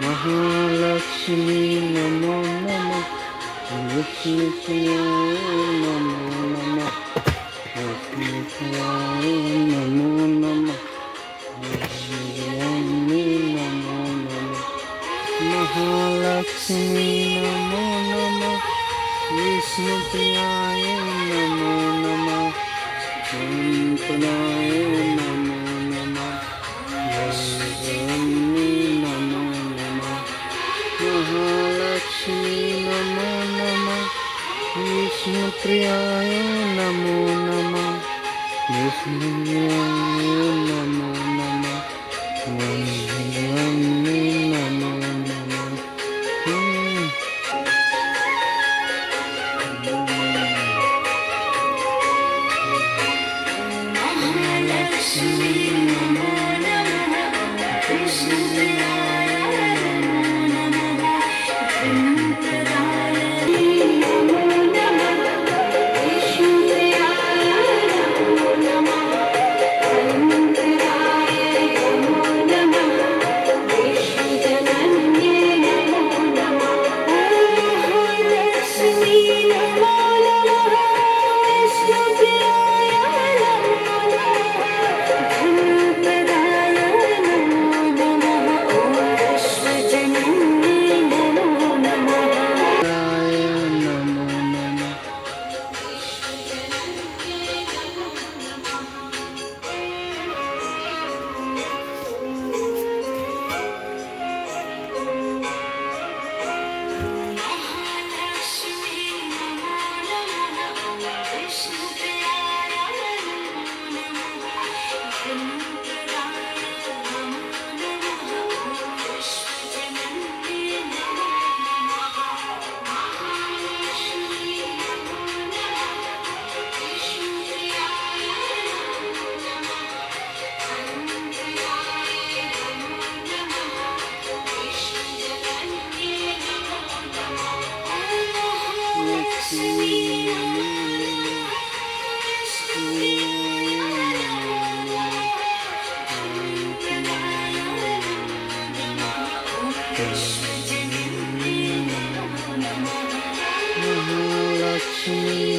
महालक्ष्मी नमो नमः विष्णुप्रियाय नमो नमः विष्णुप्रियाय नमो नमः विष्णुप्रियाय नमो नमः महालक्ष्मी नमो नमः विष्णुप्रियाय नमो नमः शंकराय नमो नमः महालक्ष्मी नमो नमः विष्णुप्रियाय नमो नमः विष्णुप्रियाय नमो नमः वन्दे नमो नमः महालक्ष्मी नमो नमः विष्णुप्रियाय महालक्ष्मी